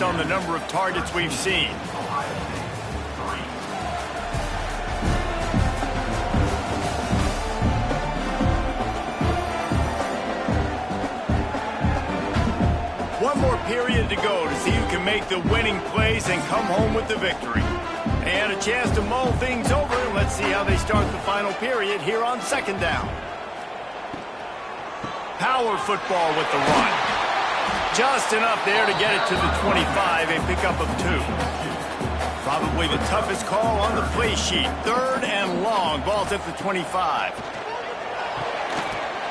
on the number of targets we've seen. One more period to go to see who can make the winning plays and come home with the victory. They had a chance to mull things over. Let's see how they start the final period here on second down. Power football with the run. Just enough there to get it to the 25, a pickup of 2. Probably the toughest call on the play sheet. Third and long, ball's at the 25.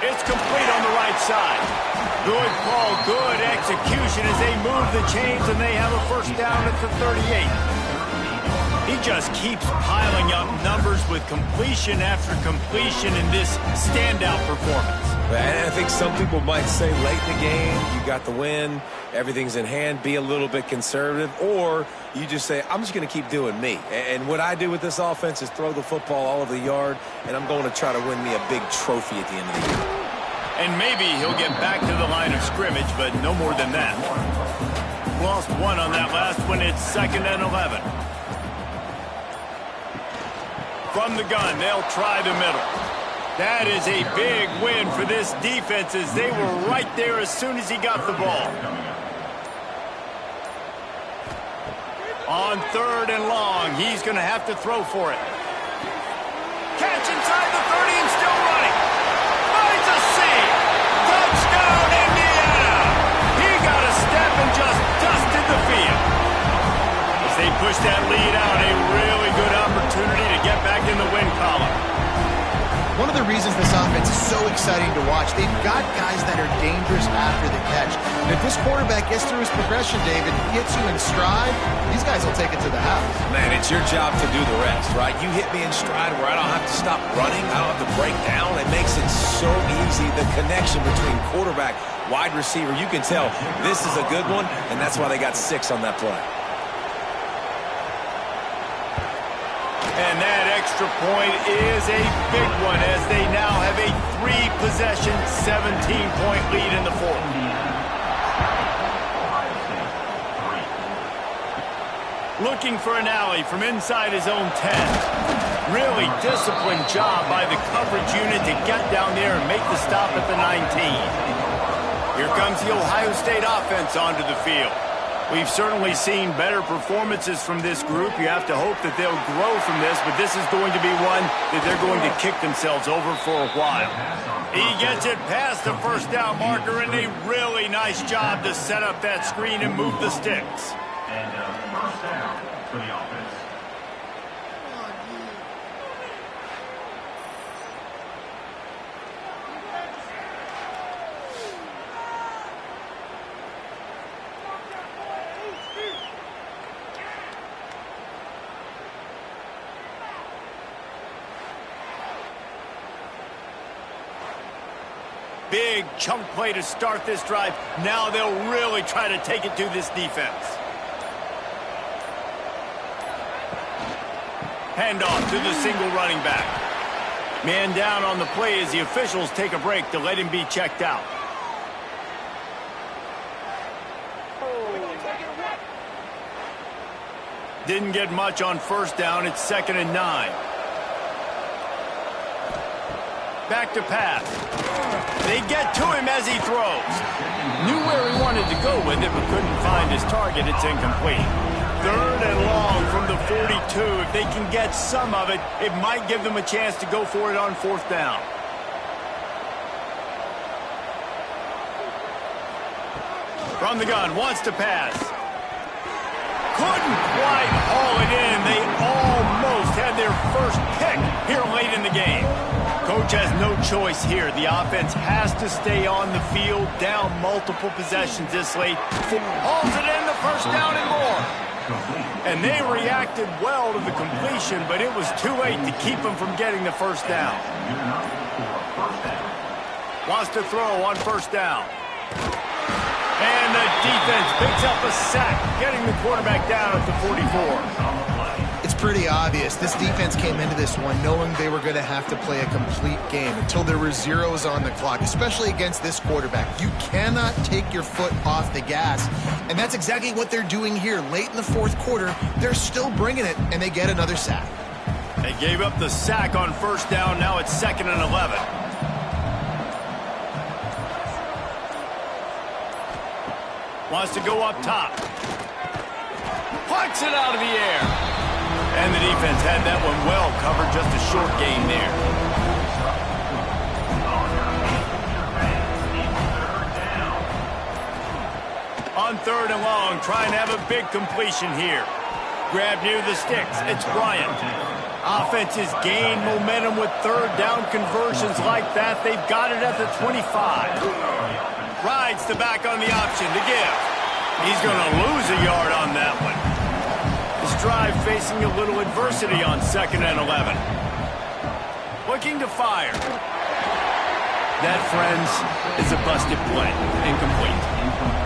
It's complete on the right side. Good call, good execution as they move the chains, and they have a first down at the 38. He just keeps piling up numbers with completion after completion in this standout performance. And I think some people might say late in the game, you got the win, everything's in hand, be a little bit conservative, or you just say, I'm just going to keep doing me. And what I do with this offense is throw the football all over the yard, and I'm going to try to win me a big trophy at the end of the year. And maybe he'll get back to the line of scrimmage, but no more than that. Lost one on that last one. It's 2nd and 11. From the gun, they'll try the middle. That is a big win for this defense as they were right there as soon as he got the ball. On 3rd and long, he's going to have to throw for it. Catch inside the 30 and still running. Finds a seam. Touchdown, Indiana. He got a step and just dusted the field. As they push that lead out, a really good opportunity to get back in the win column. One of the reasons this offense is so exciting to watch, they've got guys that are dangerous after the catch. And if this quarterback gets through his progression, David, gets you in stride, these guys will take it to the house. Man, it's your job to do the rest, right? You hit me in stride where I don't have to stop running. I don't have to break down. It makes it so easy. The connection between quarterback, wide receiver, you can tell this is a good one, and that's why they got 6 on that play. And that extra point is a big one as they now have a 3-possession, 17-point lead in the 4th. Looking for an alley from inside his own 10. Really disciplined job by the coverage unit to get down there and make the stop at the 19. Here comes the Ohio State offense onto the field. We've certainly seen better performances from this group. You have to hope that they'll grow from this, but this is going to be one that they're going to kick themselves over for a while. He gets it past the first down marker, and a really nice job to set up that screen and move the sticks. And first down for the offense. Big chunk play to start this drive. Now they'll really try to take it to this defense. Handoff to the single running back. Man down on the play as the officials take a break to let him be checked out. Didn't get much on first down. It's 2nd and 9. Back to pass. They get to him as he throws. Knew where he wanted to go with it, but couldn't find his target. It's incomplete. 3rd and long from the 42. If they can get some of it, it might give them a chance to go for it on 4th down. From the gun, wants to pass. Couldn't quite haul it in. They almost had their first pick here late in the game. Coach has no choice here. The offense has to stay on the field, down multiple possessions this late. Hauls it in, the first down and more. And they reacted well to the completion, but it was too late to keep them from getting the first down. Wants to throw on first down. And the defense picks up a sack, getting the quarterback down at the 44. It's pretty obvious. This defense came into this one knowing they were going to have to play a complete game until there were zeros on the clock, especially against this quarterback. You cannot take your foot off the gas, and that's exactly what they're doing here. Late in the fourth quarter, they're still bringing it, and they get another sack. They gave up the sack on first down. Now it's 2nd and 11. Wants to go up top. Plucks it out of the air. And the defense had that one well covered. Just a short gain there. On 3rd and long, trying to have a big completion here. Grab near the sticks. It's Bryant. Offense has gained momentum with 3rd down conversions like that. They've got it at the 25. Rides the back on the option to give. He's going to lose a yard on that one. This drive facing a little adversity on 2nd and 11. Looking to fire. That, friends, is a busted play. Incomplete.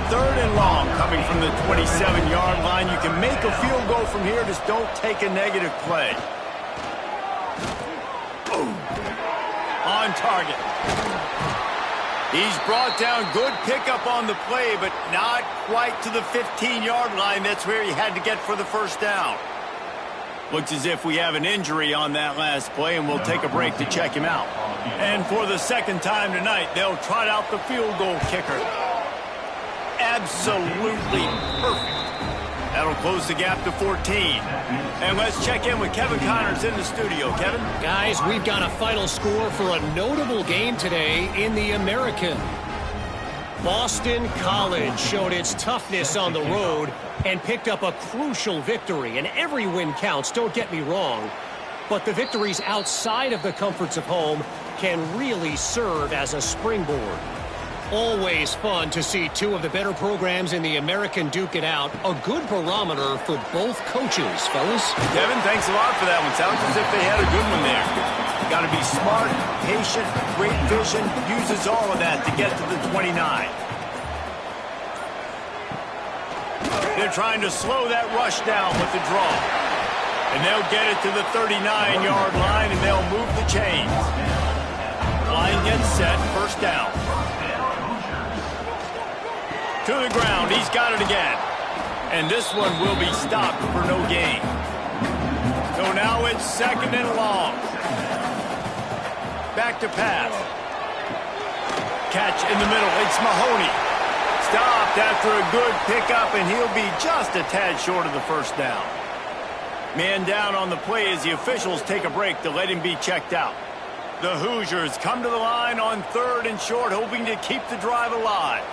3rd and long coming from the 27-yard line. You can make a field goal from here. Just don't take a negative play. On target. He's brought down. Good pickup on the play, but not quite to the 15-yard line. That's where he had to get for the first down. Looks as if we have an injury on that last play, and we'll take a break to check him out. And for the 2nd time tonight, they'll trot out the field goal kicker. Absolutely perfect. That'll close the gap to 14. And let's check in with Kevin Connors in the studio. Kevin? Guys, we've got a final score for a notable game today in the American. Boston College showed its toughness on the road and picked up a crucial victory. And every win counts, don't get me wrong. But the victories outside of the comforts of home can really serve as a springboard. Always fun to see two of the better programs in the American duke it out. A good barometer for both coaches, fellas. Kevin, thanks a lot for that one. Sounds as if they had a good one there. Got to be smart, patient, great vision. Uses all of that to get to the 29. They're trying to slow that rush down with the draw. And they'll get it to the 39-yard line, and they'll move the chains. Line gets set, first down. To the ground, he's got it again. And this one will be stopped for no gain. So now it's 2nd and long. Back to pass. Catch in the middle, it's Mahoney. Stopped after a good pickup, and he'll be just a tad short of the first down. Man down on the play as the officials take a break to let him be checked out. The Hoosiers come to the line on 3rd and short, hoping to keep the drive alive.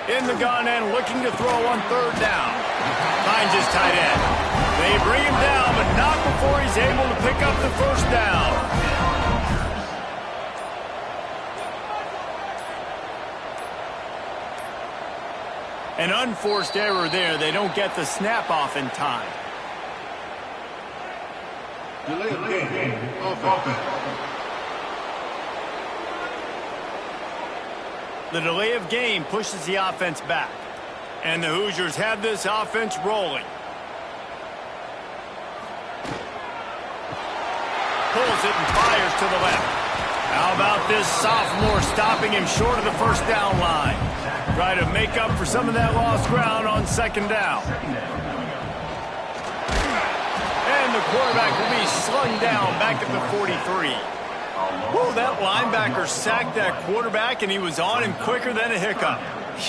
In the gun and looking to throw on 3rd down. Finds his tight end. They bring him down, but not before he's able to pick up the first down. An unforced error there. They don't get the snap off in time. Delay of game. Offense. The delay of game pushes the offense back. And the Hoosiers have this offense rolling. Pulls it and fires to the left. How about this sophomore stopping him short of the first down line? Try to make up for some of that lost ground on 2nd down. And the quarterback will be slung down back at the 43. Whoa, that linebacker sacked that quarterback, and he was on him quicker than a hiccup.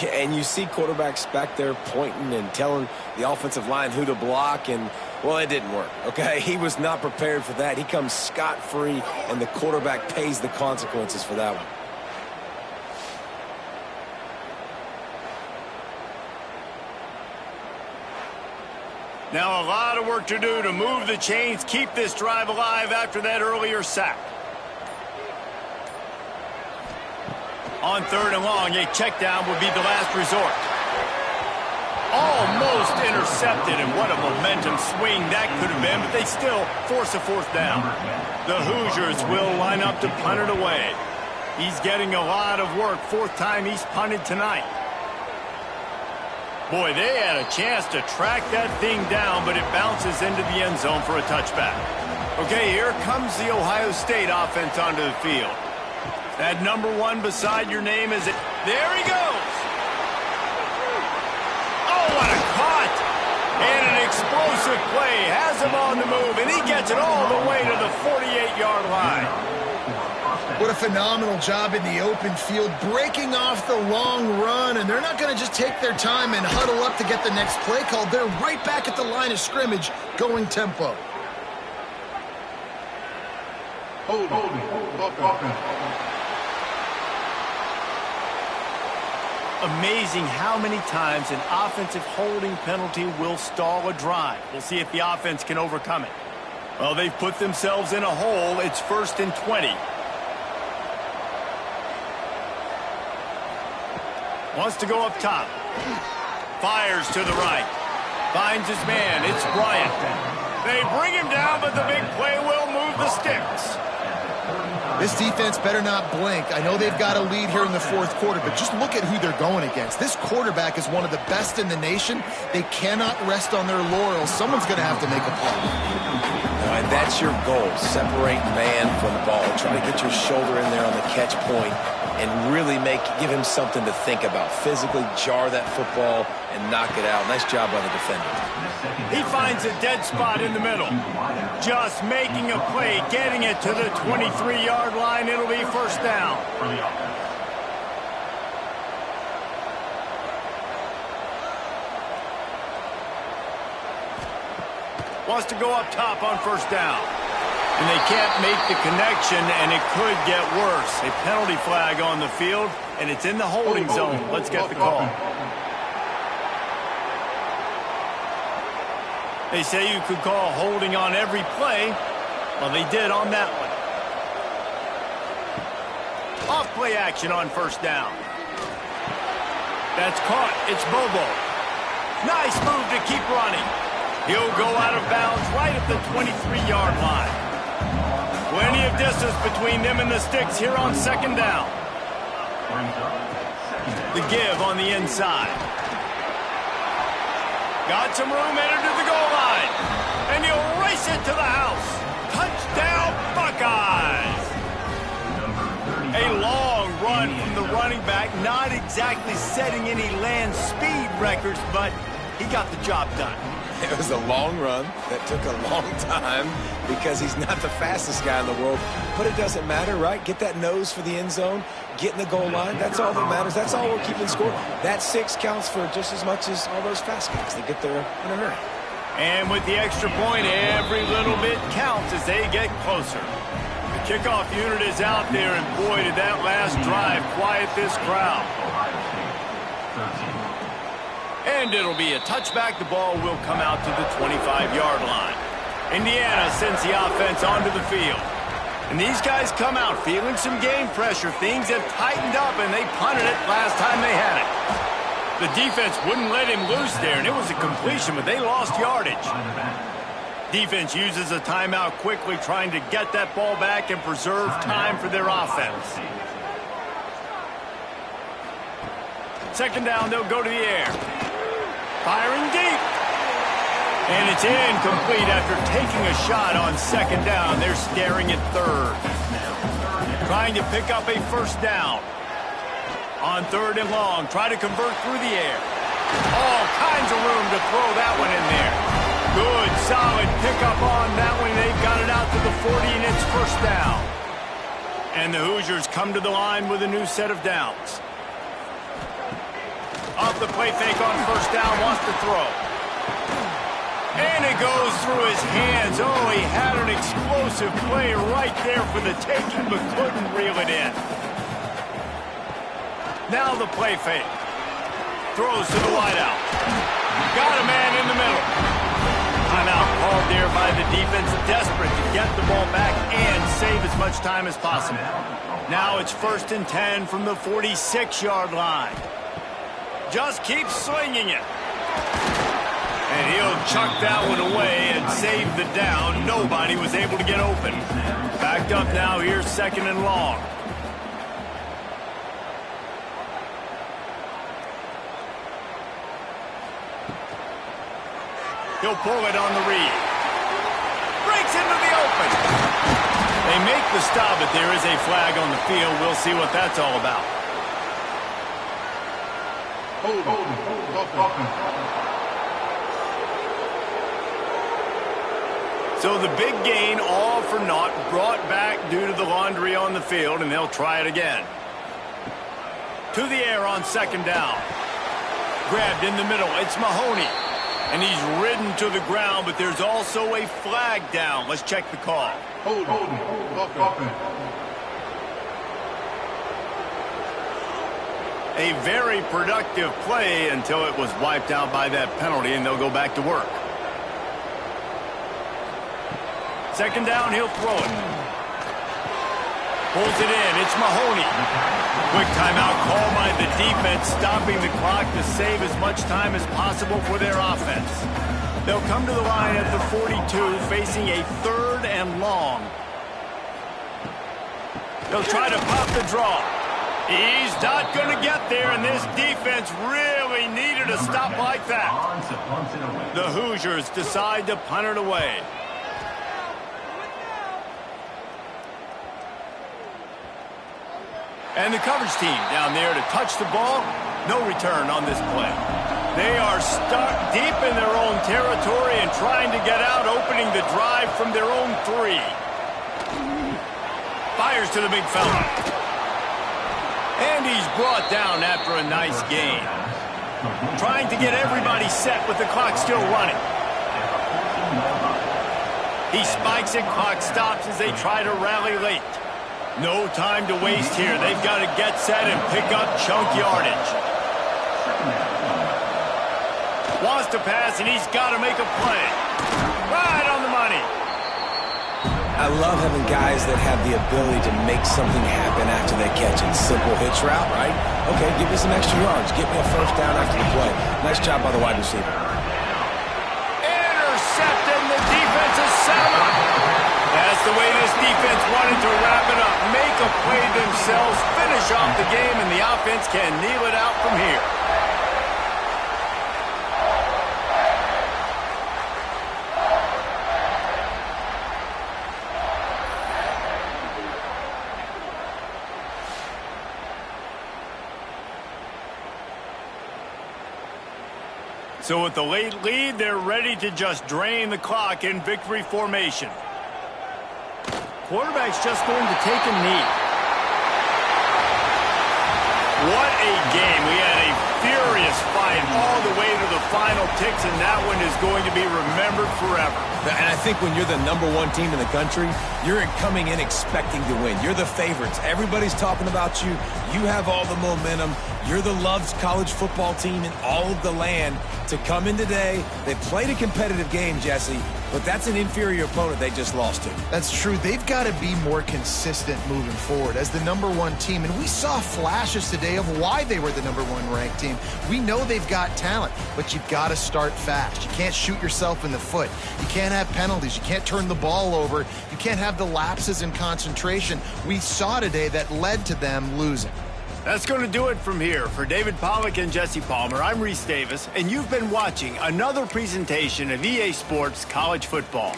Yeah, and you see quarterbacks back there pointing and telling the offensive line who to block, and, well, it didn't work, okay? He was not prepared for that. He comes scot-free, and the quarterback pays the consequences for that one. Now a lot of work to do to move the chains, keep this drive alive after that earlier sack. On 3rd and long, a check down would be the last resort. Almost intercepted, and what a momentum swing that could have been, but they still force a 4th down. The Hoosiers will line up to punt it away. He's getting a lot of work. 4th time he's punted tonight. Boy, they had a chance to track that thing down, but it bounces into the end zone for a touchback. Okay, here comes the Ohio State offense onto the field. That number 1 beside your name is it. There he goes. Oh, what a cut. And an explosive play. Has him on the move, and he gets it all the way to the 48-yard line. What a phenomenal job in the open field, breaking off the long run, and they're not going to just take their time and huddle up to get the next play called. They're right back at the line of scrimmage, going tempo. Amazing how many times an offensive holding penalty will stall a drive. We'll see if the offense can overcome it. Well, they've put themselves in a hole. It's 1st and 20. Wants to go up top. Fires to the right. Finds his man. It's Bryant. They bring him down, but the big play will move the sticks. This defense better not blink. I know they've got a lead here in the 4th quarter, but just look at who they're going against. This quarterback is one of the best in the nation. They cannot rest on their laurels. Someone's going to have to make a play. And that's your goal. Separate man from the ball. Try to get your shoulder in there on the catch point and really give him something to think about. Physically jar that football and knock it out. Nice job by the defender. He finds a dead spot in the middle. Just making a play, getting it to the 23-yard line. It'll be 1st down. Wants to go up top on 1st down. And they can't make the connection, and it could get worse. A penalty flag on the field, and it's in the holding zone. Let's get the call. They say you could call holding on every play. Well, they did on that one. Off play action on 1st down. That's caught. It's Bobo. Nice move to keep running. He'll go out of bounds right at the 23-yard line. Plenty of distance between them and the sticks here on 2nd down. The give on the inside. Got some room, entered to the goal line. And he'll race it to the house. Touchdown, Buckeyes! A long run from the running back, not exactly setting any land speed records, but he got the job done. It was a long run that took a long time because he's not the fastest guy in the world. But it doesn't matter, right? Get that nose for the end zone, get in the goal line. That's all that matters. That's all we're keeping score. That 6 counts for just as much as all those fast guys. They get there in a hurry. And with the extra point, every little bit counts as they get closer. The kickoff unit is out there, and boy, did that last drive quiet this crowd. And it'll be a touchback. The ball will come out to the 25-yard line. Indiana sends the offense onto the field. And these guys come out feeling some game pressure. Things have tightened up, and they punted it last time they had it. The defense wouldn't let him loose there, and it was a completion, but they lost yardage. Defense uses a timeout quickly, trying to get that ball back and preserve time for their offense. 2nd down, they'll go to the air. Firing deep. And it's incomplete after taking a shot on 2nd down. They're staring at 3rd. Trying to pick up a 1st down. On 3rd and long, try to convert through the air. All kinds of room to throw that one in there. Good, solid pickup on that one. They've got it out to the 40, and it's 1st down. And the Hoosiers come to the line with a new set of downs. Off the play fake on 1st down, wants to throw. And it goes through his hands. Oh, he had an explosive play right there for the taking, but couldn't reel it in. Now the play fake. Throws to the wideout. Got a man in the middle. Timeout called there by the defense, desperate to get the ball back and save as much time as possible. Now it's 1st and 10 from the 46-yard line. Just keep swinging it. And he'll chuck that one away and save the down. Nobody was able to get open. Backed up now, here's 2nd and long. He'll pull it on the read. Breaks into the open. They make the stop, but there is a flag on the field. We'll see what that's all about. So the big gain, all for naught, brought back due to the laundry on the field, and they'll try it again. To the air on second down. Grabbed in the middle. It's Mahoney. And he's ridden to the ground, but there's also a flag down. Let's check the call. A very productive play until it was wiped out by that penalty, and they'll go back to work. Second down, he'll throw it. Pulls it in. It's Mahoney. Quick timeout call by the defense, stopping the clock to save as much time as possible for their offense. They'll come to the line at the 42, facing a 3rd and long. They'll try to pop the draw. He's not going to get there, and this defense really needed a stop like that. The Hoosiers decide to punt it away. And the coverage team down there to touch the ball. No return on this play. They are stuck deep in their own territory and trying to get out, opening the drive from their own 3. Fires to the big fella. And he's brought down after a nice gain. Trying to get everybody set with the clock still running. He spikes it, clock stops as they try to rally late. No time to waste here. They've got to get set and pick up chunk yardage. Wants to pass, and he's got to make a play. Right on the money. I love having guys that have the ability to make something happen after they catch it. Simple hitch route, right? Okay, give me some extra yards. Get me a first down after the play. Nice job by the wide receiver. Intercepted, and the defense is set up. That's the way this defense wanted to wrap it up. Make a play themselves, finish off the game, and the offense can kneel it out from here. So with the late lead, they're ready to just drain the clock in victory formation. Quarterback's just going to take a knee. What a game. We had a furious fight all the way to the final ticks, and that one is going to be remembered forever. And I think when you're the #1 team in the country, you're coming in expecting to win. You're the favorites. Everybody's talking about you. You have all the momentum. You're the loved college football team in all of the land. To come in today, they played a competitive game, Jesse, but that's an inferior opponent they just lost to. That's true. They've got to be more consistent moving forward as the #1 team. And we saw flashes today of why they were the #1 ranked team. We know they've got talent, but you've got to start fast. You can't shoot yourself in the foot. You can't have penalties. You can't turn the ball over. You can't have the lapses in concentration we saw today that led to them losing. That's going to do it from here. For David Pollack and Jesse Palmer, I'm Reese Davis, and you've been watching another presentation of EA Sports College Football.